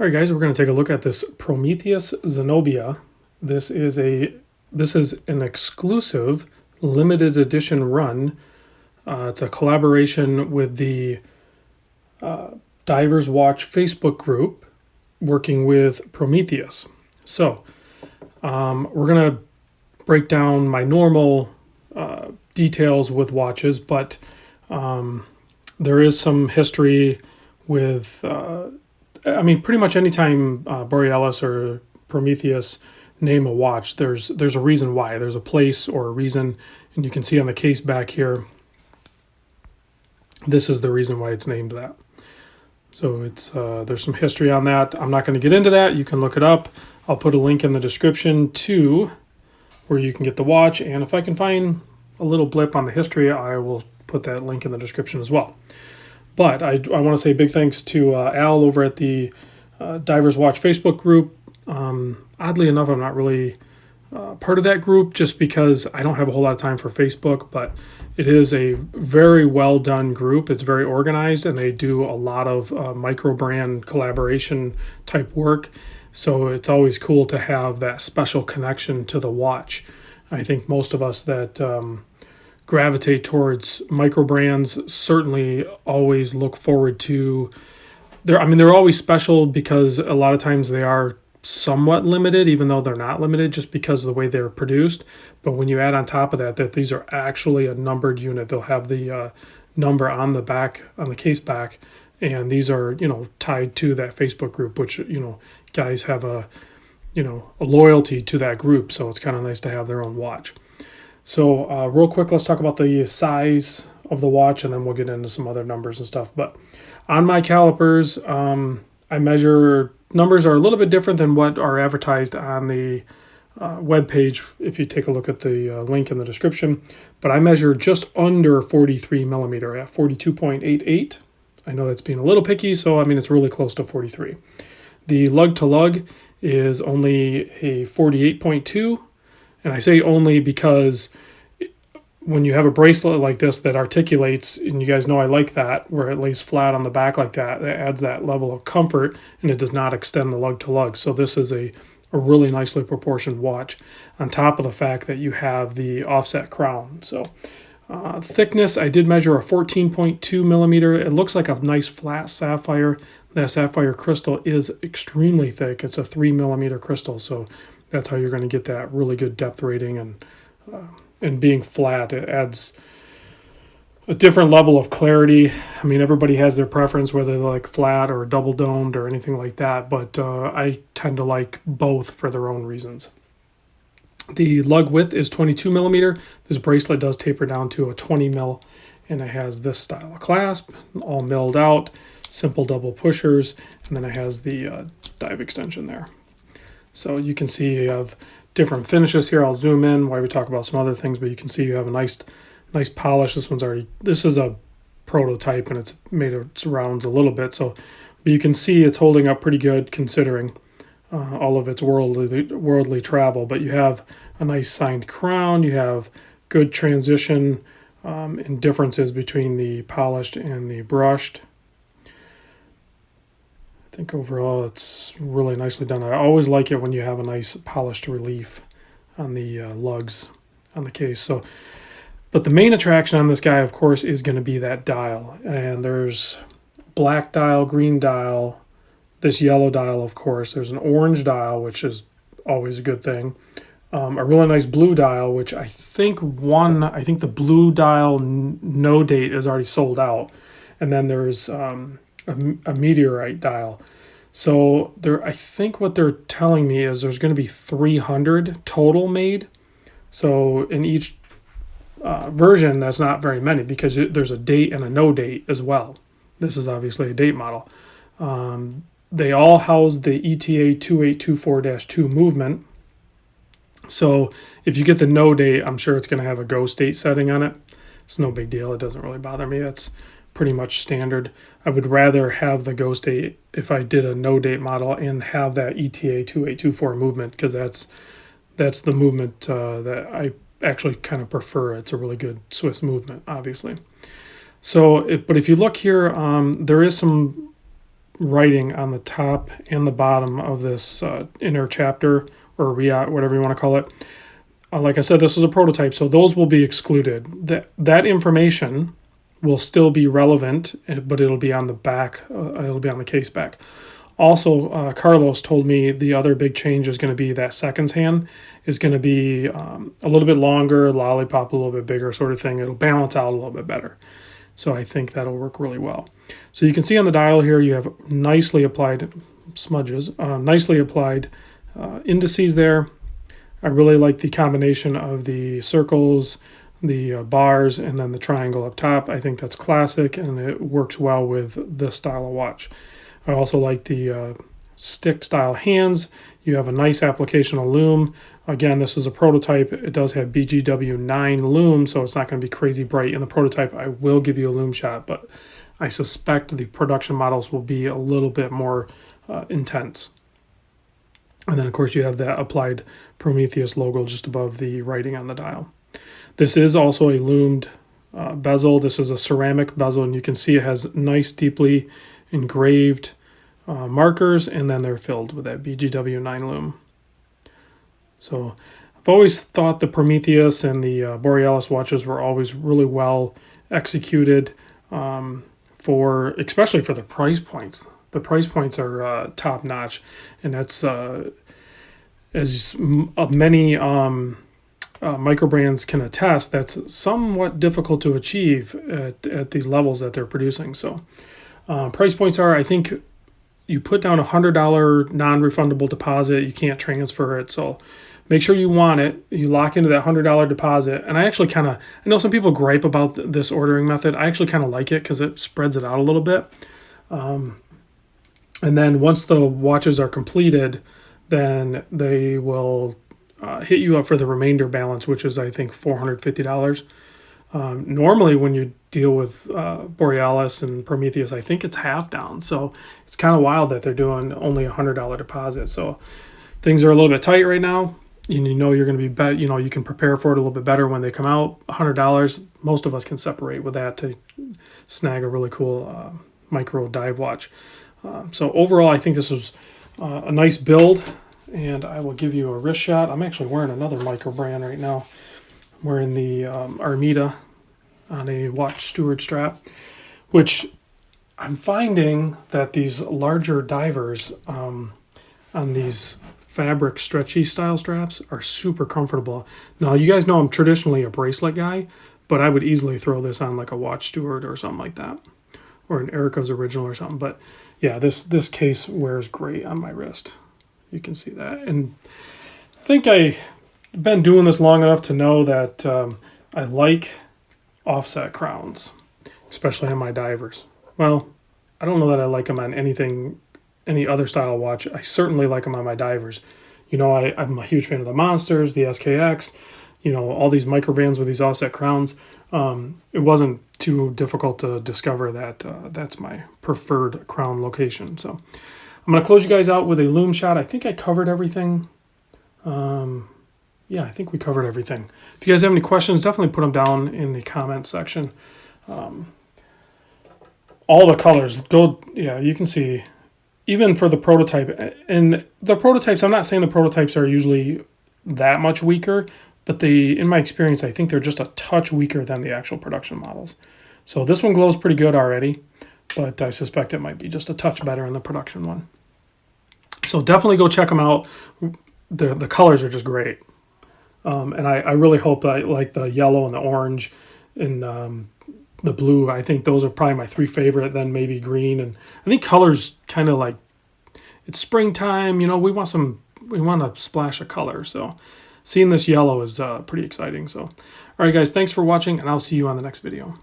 All right, guys, we're going to take a look at this Prometheus Zenobia. This is an exclusive limited edition run. It's a collaboration with the Divers Watch Facebook group working with Prometheus. So we're going to break down my normal details with watches, but there is some history with pretty much anytime Borealis or Prometheus name a watch, there's a reason why. There's a place or a reason, and you can see on the case back here, this is the reason why it's named that. So it's there's some history on that. I'm not going to get into that. You can look it up. I'll put a link in the description to where you can get the watch, and if I can find a little blip on the history, I will put that link in the description as well. But I want to say big thanks to Al over at the Divers Watch Facebook group. Oddly enough, I'm not really part of that group just because I don't have a whole lot of time for Facebook, but it is a very well done group. It's very organized, and they do a lot of micro brand collaboration type work. So it's always cool to have that special connection to the watch. I think most of us that gravitate towards micro brands certainly always look forward to they're always special because a lot of times they are somewhat limited, even though they're not limited just because of the way they're produced. But when you add on top of that these are actually a numbered unit, they'll have the number on the back, on the case back, and these are tied to that Facebook group, which guys have a loyalty to that group, so it's kind of nice to have their own watch. So real quick, let's talk about the size of the watch, and then we'll get into some other numbers and stuff. But on my calipers, I measure, numbers are a little bit different than what are advertised on the web page if you take a look at the link in the description. But I measure just under 43 millimeter at 42.88. I know that's being a little picky, so it's really close to 43. The lug to lug is only a 48.2. And I say only because when you have a bracelet like this that articulates, and you guys know I like that, where it lays flat on the back like that, that adds that level of comfort, and it does not extend the lug to lug. So this is a really nicely proportioned watch, on top of the fact that you have the offset crown. So thickness, I did measure a 14.2 millimeter. It looks like a nice flat sapphire. That sapphire crystal is extremely thick. It's a 3 millimeter crystal, so that's how you're going to get that really good depth rating, and being flat, it adds a different level of clarity. Everybody has their preference, whether they like flat or double domed or anything like that, but I tend to like both for their own reasons. The lug width is 22 millimeter. This bracelet does taper down to a 20 mil, and it has this style of clasp, all milled out, simple double pushers, and then it has the dive extension there. So you can see you have different finishes here. I'll zoom in while we talk about some other things, but you can see you have a nice polish. This is a prototype, and it's made its rounds a little bit. So, but you can see it's holding up pretty good considering all of its worldly travel. But you have a nice signed crown. You have good transition and differences between the polished and the brushed. I think overall it's really nicely done. I always like it when you have a nice polished relief on the lugs on the case. So, but the main attraction on this guy, of course, is going to be that dial. And there's black dial, green dial, this yellow dial, of course. There's an orange dial, which is always a good thing. A really nice blue dial, which I think the blue dial no date is already sold out. And then there's a meteorite dial. So I think what they're telling me is there's going to be 300 total made. So in each version, that's not very many because there's a date and a no date as well. This is obviously a date model. They all house the ETA 2824-2 movement. So if you get the no date, I'm sure it's going to have a ghost date setting on it. It's no big deal. It doesn't really bother me. That's pretty much standard. I would rather have the ghost date if I did a no date model and have that ETA 2824 movement, because that's the movement that I actually kind of prefer. It's a really good Swiss movement, obviously. So, but if you look here, there is some writing on the top and the bottom of this inner chapter, or whatever you want to call it. Like I said, this is a prototype, so those will be excluded. That information will still be relevant, but it'll be on the back. It'll be on the case back. Also, Carlos told me the other big change is going to be that seconds hand is going to be a little bit longer, lollipop a little bit bigger sort of thing. It'll balance out a little bit better. So I think that'll work really well. So you can see on the dial here you have nicely applied smudges, nicely applied indices there. I really like the combination of the circles, the bars, and then the triangle up top. I think that's classic, and it works well with this style of watch. I also like the stick style hands. You have a nice application of lume. Again, this is a prototype. It does have BGW9 lume, so it's not going to be crazy bright in the prototype. I will give you a lume shot, but I suspect the production models will be a little bit more intense. And then, of course, you have that applied Prometheus logo just above the writing on the dial. This is also a lumed bezel. This is a ceramic bezel, and you can see it has nice, deeply engraved markers, and then they're filled with that BGW9 lume. So I've always thought the Prometheus and the Borealis watches were always really well executed, especially for the price points. The price points are top notch, and that's as many micro brands can attest, that's somewhat difficult to achieve at these levels that they're producing. So price points are, I think you put down $100 non-refundable deposit, you can't transfer it. So make sure you want it. You lock into that $100 deposit. And I actually I know some people gripe about this ordering method. I actually kind of like it because it spreads it out a little bit. And then once the watches are completed, then they will hit you up for the remainder balance, which is, I think, $450. Normally, when you deal with Borealis and Prometheus, I think it's half down. So it's kind of wild that they're doing only $100 deposit. So things are a little bit tight right now. You know you're going to be you can prepare for it a little bit better when they come out. $100, most of us can separate with that to snag a really cool micro dive watch. So overall, I think this was a nice build, and I will give you a wrist shot. I'm actually wearing another micro brand right now. I'm wearing the Armida on a watch steward strap, which I'm finding that these larger divers on these fabric stretchy style straps are super comfortable. Now, you guys know I'm traditionally a bracelet guy, but I would easily throw this on like a watch steward or something like that, or an Erica's original or something. But yeah, this case wears great on my wrist. You can see that. And I think I've been doing this long enough to know that I like offset crowns, especially on my divers. Well, I don't know that I like them on any other style watch. I certainly like them on my divers. You know, I'm a huge fan of the Monsters, the SKX, all these micro bands with these offset crowns. It wasn't too difficult to discover that that's my preferred crown location. So I'm going to close you guys out with a lume shot. I think I covered everything. Yeah, I think we covered everything. If you guys have any questions, definitely put them down in the comment section. All the colors, you can see, even for the prototype. And the prototypes, I'm not saying the prototypes are usually that much weaker, but in my experience, I think they're just a touch weaker than the actual production models. So this one glows pretty good already, but I suspect it might be just a touch better in the production one. So definitely go check them out. The colors are just great. And I really hope that I like the yellow and the orange and the blue. I think those are probably my three favorite, then maybe green. And I think colors kind of like, it's springtime, we want a splash of color. So seeing this yellow is pretty exciting. So, all right, guys, thanks for watching, and I'll see you on the next video.